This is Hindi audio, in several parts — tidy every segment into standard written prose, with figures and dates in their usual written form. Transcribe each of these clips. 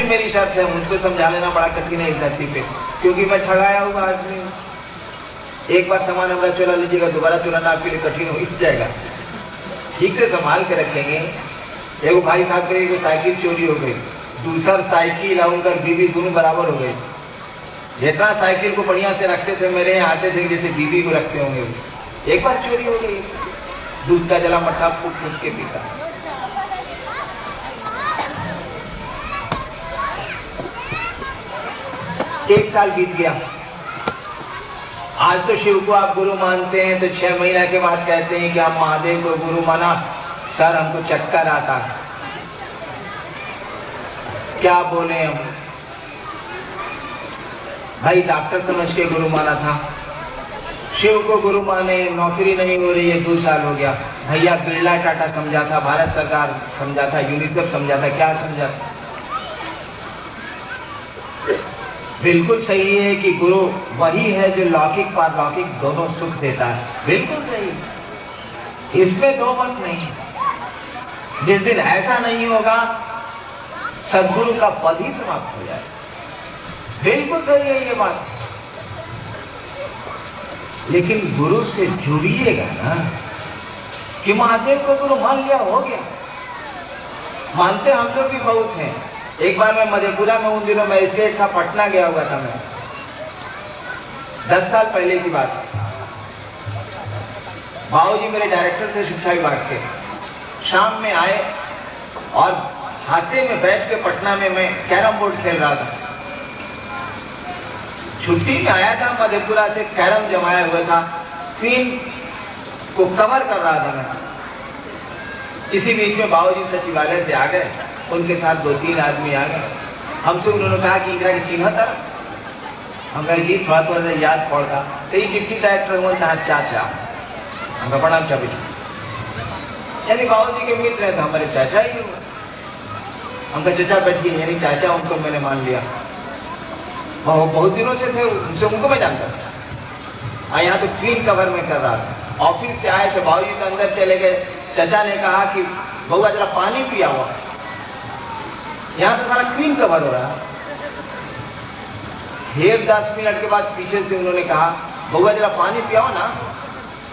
मेरी शर्त है, मुझको समझा लेना बड़ा कठिन है इस धरती पे, क्योंकि मैं ठगाया हुआ आदमी हूं। एक बार सामान हमारा चुरा लीजिएगा, दोबारा चुराना आपके लिए कठिन हो जाएगा। ठीक से संभाल के रखेंगे। एगो भाई साहब के एक साइकिल चोरी हो गई, दूसरा साइकिल और उनका बीवी दोनों बराबर हो गई। जितना साइकिल को बढ़िया से रखते थे, मेरे यहाँ आते थे जैसे बीवी को रखते होंगे। एक बार चोरी हो गई, दूध का जला मट्ठा फूट फूट के पीता। एक साल बीत गया। आज तो शिव को आप गुरु मानते हैं, तो 6 महीना के बाद कहते हैं कि हम महादेव को गुरु माना। सर हमको चक्कर आता है, क्या बोले हम। भाई डॉक्टर समझ के गुरु माना था, शिव को गुरु माने, नौकरी नहीं हो रही है, 2 साल हो गया। भैया बिरला टाटा समझा था, भारत सरकार समझा था, यूनिसेफ समझा था, क्या समझा था। बिल्कुल सही है कि गुरु वही है जो लौकिक पारलौकिक दोनों सुख देता है, बिल्कुल सही, इसमें दो मत नहीं। जिस दिन ऐसा नहीं होगा सदगुरु का पद ही समाप्त हो जाए, बिल्कुल सही है ये बात। लेकिन गुरु से जुड़िएगा ना, कि महादेव को गुरु मान लिया हो गया। मानते हम लोग भी बहुत हैं। एक बार मैं मधेपुरा में, उन दिनों में इसलिए था, पटना गया हुआ था मैं, 10 साल पहले की बात। बाबूजी मेरे डायरेक्टर थे शिक्षा विभाग के। शाम में आए और हाथे में बैठ के पटना में मैं कैरम बोर्ड खेल रहा था। छुट्टी में आया था मधेपुरा से, कैरम जमाया हुआ था, क्वीन को कवर कर रहा था मैं। इसी बीच में बाबूजी सचिवालय से आ गए, उनके साथ 2-3 आदमी आ गए। हमसे उन्होंने कहा कि इंदिरा की चिन्ह था। हम कहे कि थोड़ा थोड़ा याद पड़ता, तो ये डिप्टी डायरेक्टर हुआ था चाचा। हम प्रणाम चाबी, यानी बाबूजी के मित्र है तो हमारे चाचा ही हुआ। हम कहा चाचा बैठिए, यानी चाचा उनको मैंने मान लिया। बहुत दिनों से थे, उनसे उनको मैं जानता था। यहाँ तो क्वीन कवर में कर रहा था। ऑफिस से आए थे, बाबूजी तो अंदर चले गए। चाचा ने कहा कि बउआ जरा पानी पिया हुआ, यहाँ तो सारा क्वीन कवर हो रहा है। 10 मिनट के बाद पीछे से उन्होंने कहा बउआ जरा पानी पिया हो ना,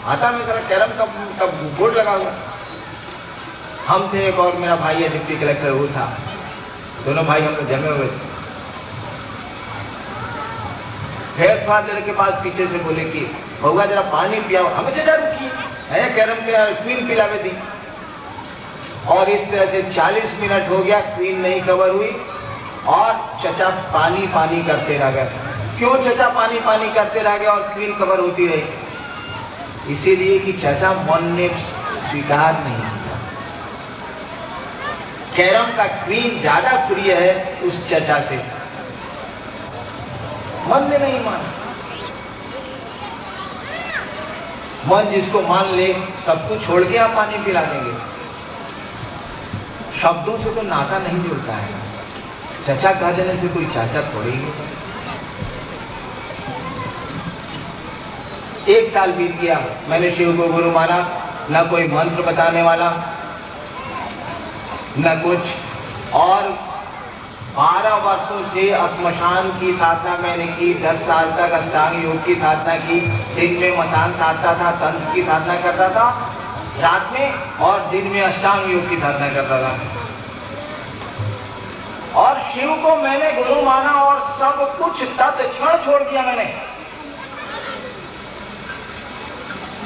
आता में जरा कैरम का बोर्ड लगा हुआ। हम थे, एक और मेरा भाई है डिप्टी कलेक्टर, वो था। दोनों भाई हम लोग जमे हुए थे। थोड़ा देर के बाद पीछे से बोले कि बउआ जरा पानी पियाओ। हमें चाचा रुकी है, कैरम के क्वीन पिलावे दी। और इस तरह से 40 मिनट हो गया, क्वीन नहीं कवर हुई और चचा पानी पानी करते रह गए। क्यों चचा पानी पानी करते रह गए और क्वीन कवर होती रही? इसीलिए कि चचा मन ने स्वीकार नहीं किया। कैरम का क्वीन ज्यादा प्रिय है उस चचा से, मन ने नहीं माना। मन जिसको मान ले, सब कुछ छोड़ के आप पानी पिला देंगे। शब्दों से तो नाता नहीं जुड़ता है। चचा कह देने से कोई चाचा थोड़ी ही। 1 साल बीत गया, मैंने शिव को गुरु माना, न कोई मंत्र बताने वाला न कुछ। और 12 वर्षों से श्मशान की साधना मैंने की। 10 साल तक अष्टांग योग की साधना की। दिन में मसान साधता था, तंत्र की साधना करता था रात में, और दिन में अष्टांग योग की साधना करता था। और शिव को मैंने गुरु माना और सब कुछ तत्क्षण छोड़ दिया मैंने।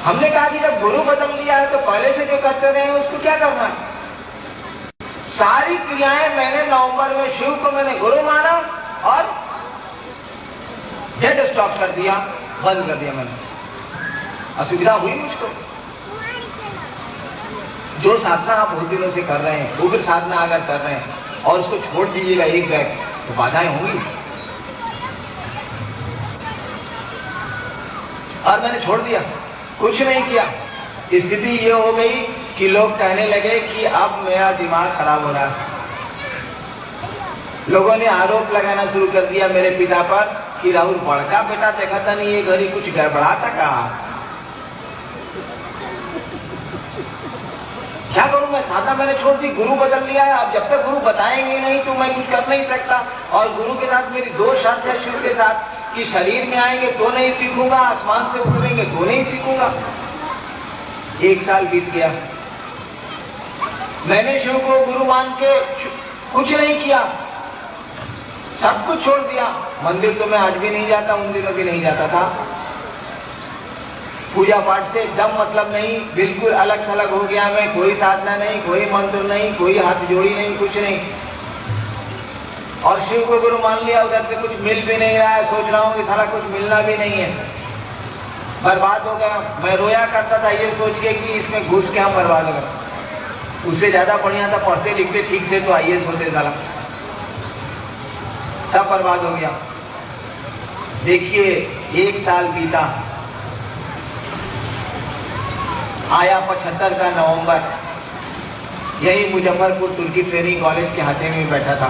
हमने कहा कि जब गुरु बदल दिया है तो पहले से जो करते रहे उसको क्या करना है। सारी क्रियाएं मैंने नवंबर में, शिव को मैंने गुरु माना और डेड स्टॉप कर दिया, बंद कर दिया मैंने। असुविधा हुई मुझको। जो साधना आप बहुत दिनों से कर रहे हैं, वो भी साधना अगर कर रहे हैं और उसको छोड़ दीजिएगा एक बैग, तो बाधाएं होंगी। और मैंने छोड़ दिया, कुछ नहीं किया। स्थिति ये हो गई कि लोग कहने लगे कि अब मेरा दिमाग खराब हो रहा है। लोगों ने आरोप लगाना शुरू कर दिया मेरे पिता पर कि राहुल बड़का बेटा देखा था नहीं, ये घड़ी कुछ गड़बड़ा था। कहा क्या करूं मैं? साधना मैंने छोड़ दी, गुरु बदल लिया है। अब जब तक गुरु बताएंगे नहीं तो मैं कुछ कर नहीं सकता। और गुरु के साथ मेरी दो शर्त है शिव के साथ, कि शरीर में आएंगे तो नहीं सीखूंगा, आसमान से उतरेंगे तो नहीं सीखूंगा। 1 साल बीत गया, मैंने शिव को गुरु मान के कुछ नहीं किया, सब कुछ छोड़ दिया। मंदिर तो मैं आज भी नहीं जाता, उन दिनों भी नहीं जाता था। पूजा पाठ से एकदम मतलब नहीं, बिल्कुल अलग थलग हो गया मैं। कोई साधना नहीं, कोई मंत्र नहीं, कोई हाथ जोड़ी नहीं, कुछ नहीं। और शिव को गुरु मान लिया, उधर से कुछ मिल भी नहीं रहा है। सोच रहा हूं कि सारा कुछ मिलना भी नहीं है, बर्बाद हो गया। मैं रोया करता था ये सोच के कि इसमें घुस के हम बर्बाद हो गए। उससे ज्यादा बढ़िया था, पढ़ते लिखते ठीक से तो IAS होते साला। सब बर्बाद हो गया। देखिए 1 साल बीता, आया 75 का नवंबर, यही मुजफ्फरपुर तुर्की ट्रेनिंग कॉलेज के हाथे में बैठा था।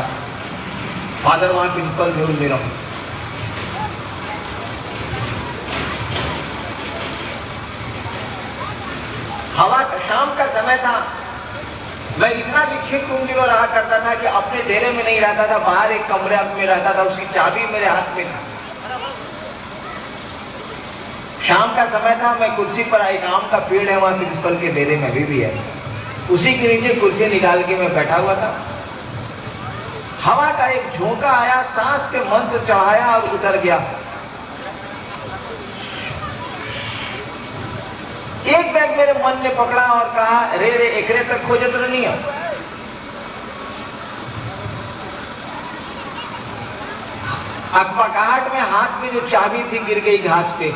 फादर वहां प्रिंसिपल जरूर दे रहा हूं। हवा शाम का समय था। मैं इतना विक्षिप्त उन दिनों रहा करता था कि अपने डेरे में नहीं रहता था, बाहर एक कमरे में रहता था। उसकी चाबी मेरे हाथ में था। शाम का समय था, मैं कुर्सी पर आई, आम का पेड़ है वहां प्रिंसिपल के डेरे में अभी भी है, उसी के नीचे कुर्सी निकाल के मैं बैठा हुआ था। हवा का एक झोंका आया, सांस पे मंत्र चढ़ाया और उतर गया। एक बैग मेरे मन ने पकड़ा और कहा, रे रे एकरे तक खोजत नहीं है। अकबकाहट में हाथ में जो चाबी थी गिर गई घास पे।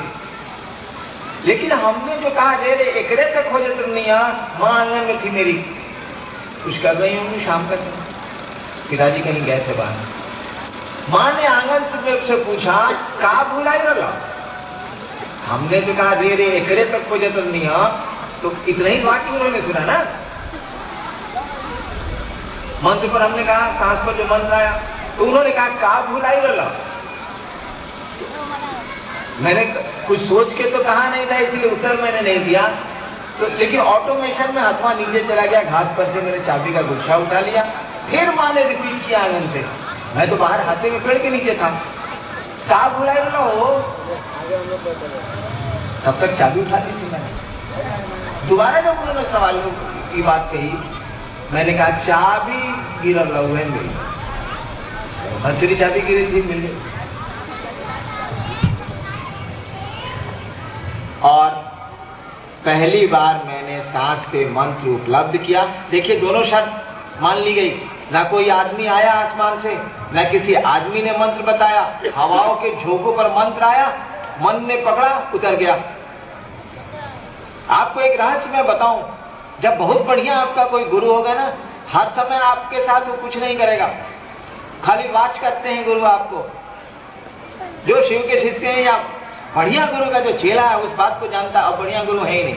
लेकिन हमने जो कहा रे रे एकरे तक खोजत नहीं है, मां आंगन में थी मेरी, कुछ कर रही होंगी शाम का समय, पिताजी कहीं गए थे बाहर। मां ने आंगन से पूछा, कहा भुलाई रहा? हमने तो कहा रे रे एकरे तक खोजत नहीं है, तो इतना ही वाक्य उन्होंने सुना ना। मंत्र पर हमने कहा, सांस पर जो मंत्र आया, तो उन्होंने कहा का भुलाई रहा? मैंने कुछ सोच के तो कहा नहीं था, इसलिए उत्तर मैंने नहीं दिया। तो लेकिन ऑटोमेशन में हाथवा नीचे चला गया, घास पर से मैंने चाबी का गुच्छा उठा लिया। फिर मां ने रिपीट किया आंगन से, मैं तो बाहर हाथे में पेड़ के नीचे था, का भुलाई रहा हो? तब तक चाबी उठा ली थी मैंने। दोबारा जब उन्होंने सवाल की बात कही, मैंने कहा चाबी गिर रहा हुआ है मेरी, भंसुरी चाबी गिरी थी, मिल गई। और पहली बार मैंने सांस पे मंत्र उपलब्ध किया। देखिए दोनों शर्त मान ली गई, ना कोई आदमी आया आसमान से, ना किसी आदमी ने मंत्र बताया, हवाओं के झोंकों पर मंत्र आया, मन ने पकड़ा, उतर गया। आपको एक रहस्य मैं बताऊं, जब बहुत बढ़िया आपका कोई गुरु होगा ना, हर समय आपके साथ वो कुछ नहीं करेगा, खाली वाच करते हैं गुरु आपको। जो शिव के शिष्य हैं या बढ़िया गुरु का जो चेला है उस बात को जानता, अब बढ़िया गुरु है ही नहीं।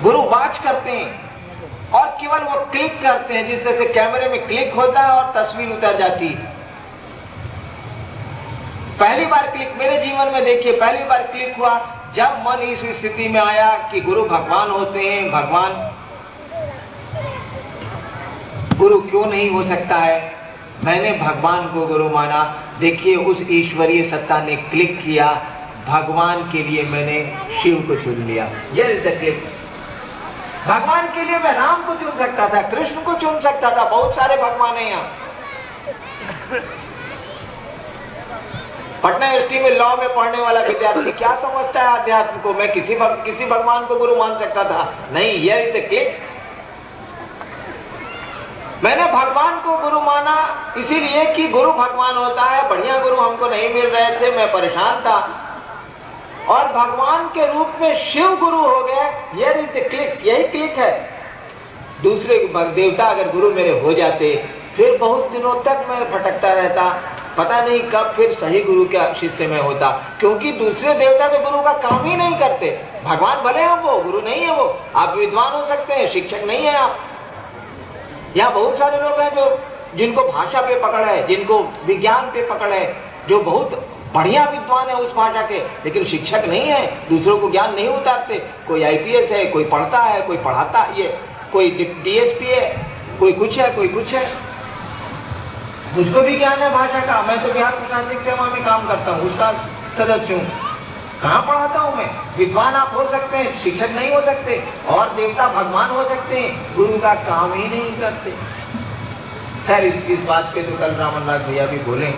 गुरु वाच करते हैं और केवल वो क्लिक करते हैं, जिससे से कैमरे में क्लिक होता है और तस्वीर उतर जाती है। पहली बार क्लिक मेरे जीवन में देखिए, पहली बार क्लिक हुआ जब मन इस स्थिति में आया कि गुरु भगवान होते हैं, भगवान गुरु क्यों नहीं हो सकता है। मैंने भगवान को गुरु माना। देखिए उस ईश्वरीय सत्ता ने क्लिक किया, भगवान के लिए मैंने शिव को चुन लिया। ये इज द क्लिक। भगवान के लिए मैं राम को चुन सकता था, कृष्ण को चुन सकता था, बहुत सारे भगवान हैं यहाँ। पटना यूनिवर्सिटी में लॉ में पढ़ने वाला विद्यार्थी क्या समझता है अध्यात्म को? मैं किसी भगवान को गुरु मान सकता था, नहीं। ये इज द क्लिक। मैंने भगवान को गुरु माना इसीलिए कि गुरु भगवान होता है, बढ़िया गुरु हमको नहीं मिल रहे थे, मैं परेशान था, और भगवान के रूप में शिव गुरु हो गए। ये क्लिक, यही क्लिक है। दूसरे देवता अगर गुरु मेरे हो जाते, फिर बहुत दिनों तक मैं भटकता रहता, पता नहीं कब फिर सही गुरु का शिष्य में होता, क्योंकि दूसरे देवता तो गुरु का काम ही नहीं करते। भगवान भले हैं, वो गुरु नहीं है। वो आप विद्वान हो सकते हैं, शिक्षक नहीं है आप। यहाँ बहुत सारे लोग हैं जो जिनको भाषा पे पकड़ है, जिनको विज्ञान पे पकड़ है, जो बहुत बढ़िया विद्वान है उस भाषा के, लेकिन शिक्षक नहीं है, दूसरों को ज्ञान नहीं उतारते। कोई आईपीएस है, कोई पढ़ता है, कोई पढ़ाता, ये कोई डीएसपी है, कोई कुछ है, कोई कुछ है। मुझको भी ज्ञान है भाषा का, मैं तो बिहार प्रशासनिक सेवा में काम करता हूँ, उसका सदस्य हूँ। कहाँ पढ़ाता हूँ मैं? विद्वान आप हो सकते हैं, शिक्षक नहीं हो सकते, और देवता भगवान हो सकते हैं, गुरु का काम ही नहीं करते। खैर इस बात पे तो कल रामनलाल भैया भी बोले,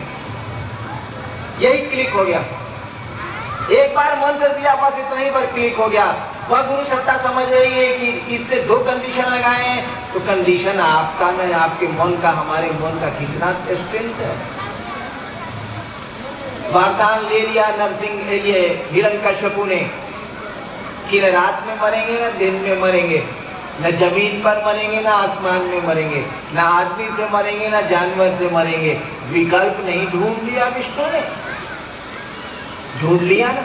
यही क्लिक हो गया। एक बार मंत्र दिया, बस इतना ही पर क्लिक हो गया। वह गुरु सत्ता समझ रही है कि इससे 2 कंडीशन लगाए हैं, तो कंडीशन आपका न आपके मन का, हमारे मन का कितना स्ट्रेंथ है। वरदान ले लिया नरसिंह, ये हिरण्यकश्यपु ने, कि न रात में मरेंगे न दिन में मरेंगे, न जमीन पर मरेंगे न आसमान में मरेंगे, न आदमी से मरेंगे न जानवर से मरेंगे। विकल्प नहीं ढूंढ लिया विष्णु ने, ढूंढ लिया ना।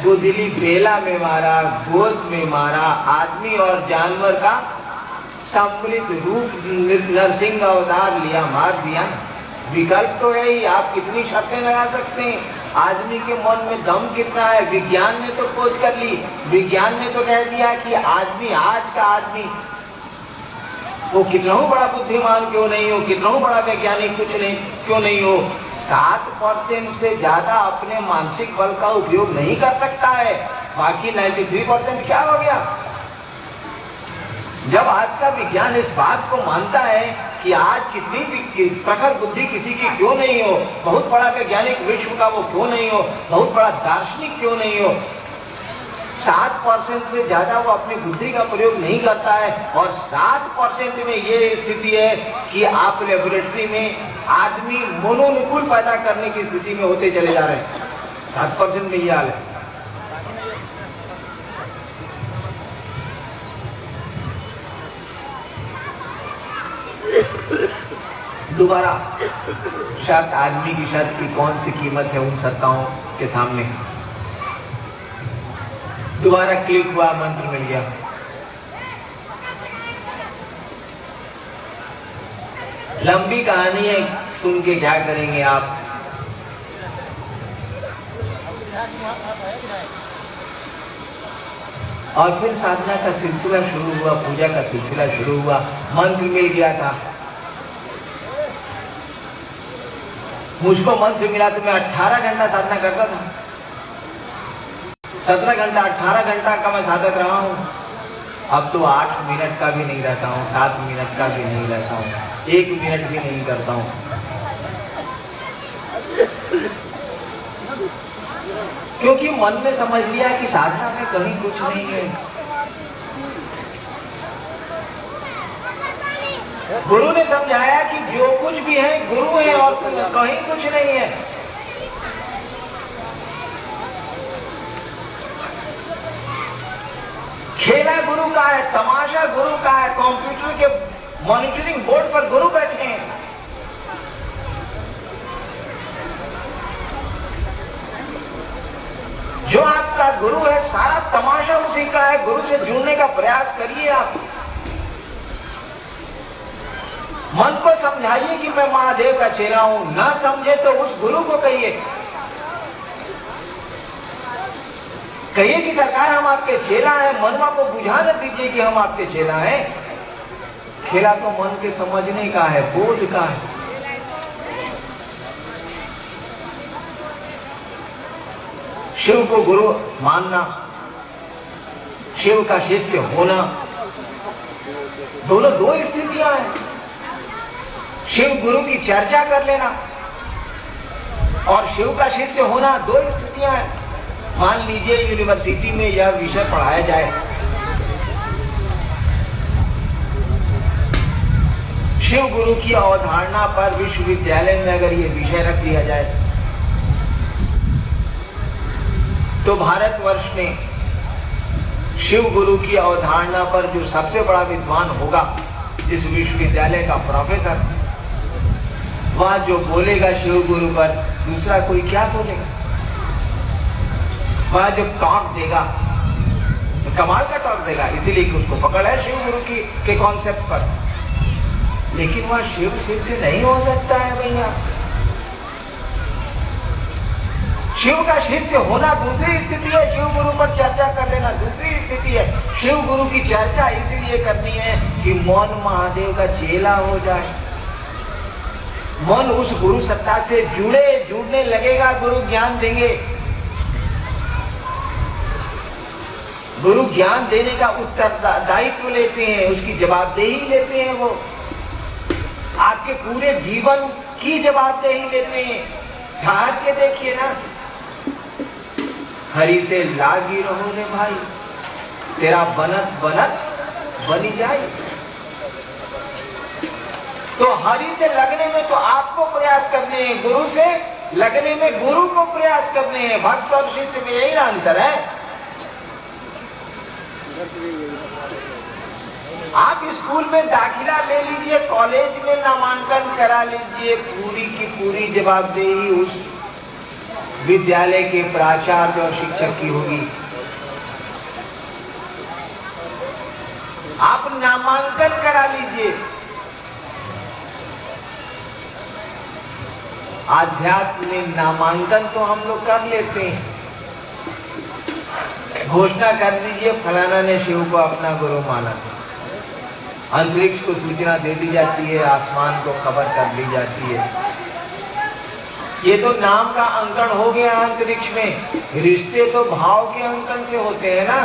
गोदिली बेला में मारा, गोद में मारा, आदमी और जानवर का सम्मिलित रूप नरसिंह अवतार लिया, मार दिया। विकल्प तो है ही, आप कितनी शर्तें लगा सकते हैं। आदमी के मन में दम कितना है, विज्ञान ने तो खोज कर ली। विज्ञान ने तो कह दिया कि आदमी, आज का आदमी, वो कितना बड़ा बुद्धिमान क्यों नहीं हो, कितना बड़ा वैज्ञानिक कुछ नहीं क्यों नहीं हो, 7% से ज्यादा अपने मानसिक बल का उपयोग नहीं कर सकता है। बाकी 93% क्या हो गया? जब आज का विज्ञान इस बात को मानता है कि आज कितनी भी प्रखर बुद्धि किसी की क्यों नहीं हो, बहुत बड़ा वैज्ञानिक विश्व का वो क्यों नहीं हो, बहुत बड़ा दार्शनिक क्यों नहीं हो, 7% से ज्यादा वो अपनी बुद्धि का प्रयोग नहीं करता है। और 7% में ये स्थिति है कि आप लेबोरेटरी में आदमी मनोनुकूल पैदा करने की स्थिति में होते चले जा रहे हैं। 7% में ये हाल है। दोबारा शर्त, आदमी की शर्त की कौन सी कीमत है उन सत्ताओं के सामने? दोबारा क्लिक हुआ, मंत्र मिल गया। लंबी कहानी है, सुन के क्या करेंगे आप? और फिर साधना का सिलसिला शुरू हुआ, पूजा का सिलसिला शुरू हुआ। मंत्र मिल गया था, मुझको मंत्र मिला तो मैं 18 घंटा साधना करता था। 17 घंटा 18 घंटा का मैं साधक रहा हूं। अब तो 8 मिनट का भी नहीं रहता हूं, 7 मिनट का भी नहीं रहता हूं, 1 मिनट भी नहीं करता हूं। क्योंकि मन ने समझ लिया कि साधना में कहीं कुछ नहीं है। गुरु ने समझाया कि जो कुछ भी है गुरु है और कहीं कुछ नहीं है। खेला गुरु का है, तमाशा गुरु का है, कंप्यूटर के मॉनिटरिंग बोर्ड पर गुरु बैठे हैं। जो आपका गुरु है, सारा तमाशा उसी का है। गुरु से जुड़ने का प्रयास करिए आप। मन को समझाइए कि मैं महादेव का चेला हूं, ना समझे तो उस गुरु को कहिए कि सरकार हम आपके चेला हैं। मनवा को बुझा न दीजिए कि हम आपके चेला हैं। खेला तो मन के समझने का है, बोध का है। शिव को गुरु मानना, शिव का शिष्य होना, दोनों 2 स्थितियां हैं। शिव गुरु की चर्चा कर लेना और शिव का शिष्य होना 2 स्थितियां हैं। मान लीजिए यूनिवर्सिटी में यह विषय पढ़ाया जाए, शिव गुरु की अवधारणा पर विश्वविद्यालय में अगर यह विषय रख दिया जाए तो भारतवर्ष में शिव गुरु की अवधारणा पर जो सबसे बड़ा विद्वान होगा, जिस विश्वविद्यालय का प्रोफेसर, वह जो बोलेगा शिव गुरु पर, दूसरा कोई क्या बोलेगा? वह जब टॉक देगा तो कमाल का टॉक देगा, इसीलिए उसको पकड़ है शिव गुरु के कॉन्सेप्ट पर। लेकिन वह शिव शिष्य नहीं हो सकता है भैया। शिव का शिष्य होना दूसरी स्थिति है, शिव गुरु पर चर्चा कर लेना दूसरी स्थिति है। शिव गुरु की चर्चा इसलिए करनी है कि मन महादेव का चेला हो जाए, मन उस गुरु सत्ता से जुड़ने लगेगा, गुरु ज्ञान देंगे। गुरु ज्ञान देने का उत्तरदायित्व लेते हैं, उसकी जवाबदेही लेते हैं, वो आपके पूरे जीवन की जवाबदेही लेते हैं। ध्यान के देखिए ना, हरि से लागी रहो रे भाई, तेरा बनत बनत बनी जाए। तो हरि से लगने में तो आपको प्रयास करने हैं, गुरु से लगने में गुरु को प्रयास करने हैं। भक्त और शिष्य में यही अंतर है। आप स्कूल में दाखिला ले लीजिए, कॉलेज में नामांकन करा लीजिए, पूरी की पूरी जवाबदेही उस विद्यालय के प्राचार्य और शिक्षक की होगी। आप नामांकन करा लीजिए। आध्यात्म में नामांकन तो हम लोग कर लेते हैं, घोषणा कर दीजिए फलाना ने शिव को अपना गुरु माना, अंतरिक्ष को सूचना दे दी जाती है, आसमान को खबर कर दी जाती है। ये तो नाम का अंकन हो गया अंतरिक्ष में। रिश्ते तो भाव के अंकन से होते हैं ना।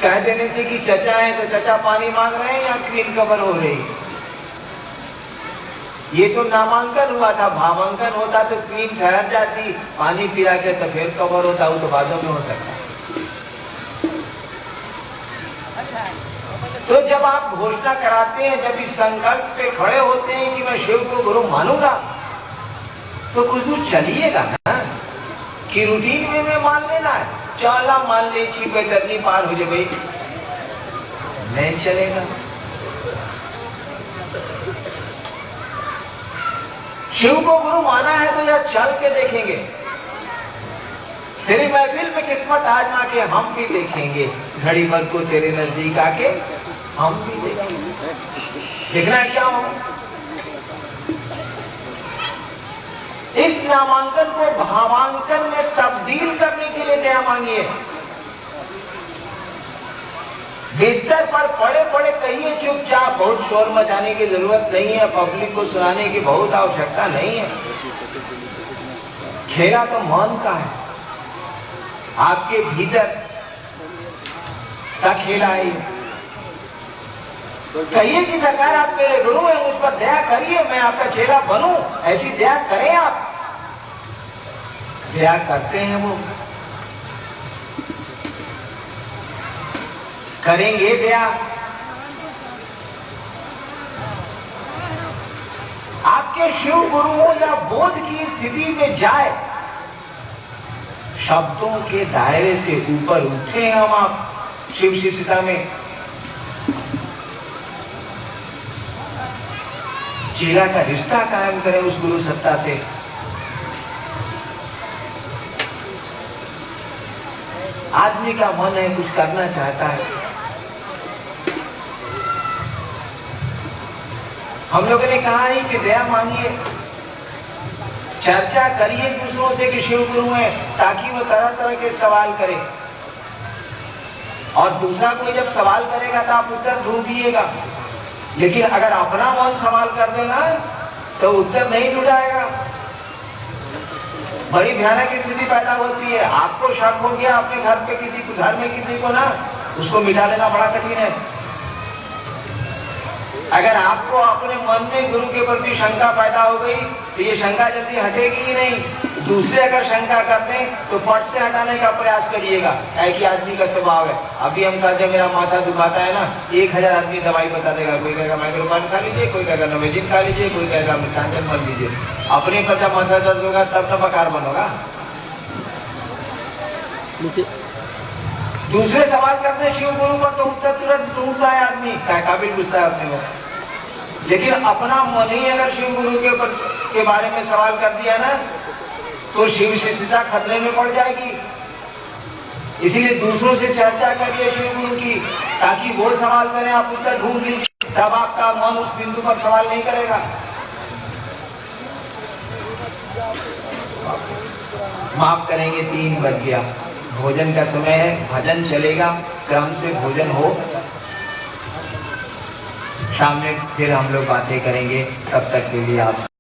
कह देने से कि चचा है तो चचा पानी मांग रहे हैं या क्वीन कबर हो रही। ये तो नामांकन हुआ था, भावांकन होता तो क्वीन ठहर जाती, पानी पिला के तो फिर कबर होता, वो तो बादों में हो सकता। तो जब आप घोषणा कराते हैं, जब इस संकल्प पे खड़े होते हैं कि मैं शिव को गुरु मानूंगा, तो कुछ दूर चलिएगा ना, कि रूटीन में मान लेना है, चला मान ले छी बेतरनी पार हो जाए, नहीं चलेगा। शिव को गुरु माना है तो यह चल के देखेंगे। तेरी महफिल में किस्मत आजमा के हम भी देखेंगे, घड़ी भर को तेरे नजदीक आके हम भी देखेंगे। देखना है क्या हो। इस नामांकन को भावांकन में तब्दील करने के लिए दया मांगिए। बिस्तर पर पड़े पड़े कहिए चुपचाप, बहुत शोर मचाने की जरूरत नहीं है, पब्लिक को सुनाने की बहुत आवश्यकता नहीं है। खेला तो मन का है, आपके भीतर का खेला है। कहिए कि सरकार आप मेरे गुरु हैं, मुझ पर दया करिए, मैं आपका चेला बनूं, ऐसी दया करें आप। दया करते हैं वो, करेंगे दया। आपके शिव गुरुओं या बोध की स्थिति में जाए, शब्दों के दायरे से ऊपर उठे हम आप शिव शिष्यता में। चेला का रिश्ता कायम करें उस गुरु सत्ता से। आदमी का मन है, कुछ करना चाहता है। हम लोगों ने कहा है कि दया मांगिए, चर्चा करिए दूसरों से कि शिव गुरु है, ताकि वो तरह तरह के सवाल करे। और दूसरा कोई जब सवाल करेगा तो आप उत्तर ढूंढिएगा। लेकिन अगर अपना मन सवाल कर देना तो उत्तर नहीं ढूंढाएगा। बड़ी भयानक स्थिति पैदा होती है। आपको शक हो गया अपने घर पे घर में किसी को ना, उसको मिटा लेना बड़ा कठिन है। अगर आपको अपने मन में गुरु के प्रति शंका पैदा हो गई तो ये शंका जल्दी हटेगी ही नहीं। दूसरे अगर शंका करते हैं तो फट से हटाने का प्रयास करिएगा। ऐसी आदमी का स्वभाव है। अभी हम कहते हैं मेरा माथा दुखाता है ना, 1000 आदमी दवाई बता देगा। कोई कहेगा माइक्रोपान खा लीजिए, कोई कहेगा नोवेजिन खा लीजिए, कोई कहेगा मिथांजन मत लीजिए। अपने पर जब माथा दर्द होगा तब तो बकार बनोगा। दूसरे सवाल करते हैं शिव गुरु पर तो उत्तर तुरंत ढूंढता है आदमी, काबिल पूछता है अपने को। लेकिन अपना मन ही अगर शिव गुरु के बारे में सवाल कर दिया ना, तो शिव शिष्यता खतरे में पड़ जाएगी। इसीलिए दूसरों से चर्चा करिए शिव गुरु की, ताकि वो सवाल करें, आप उत्तर ढूंढ लीजिए। तब आपका मन उस बिंदु पर सवाल नहीं करेगा। माफ करेंगे 3 बज गया, भोजन का समय है, भजन चलेगा, क्रम से भोजन हो, शाम में फिर हम लोग बातें करेंगे। तब तक के लिए आप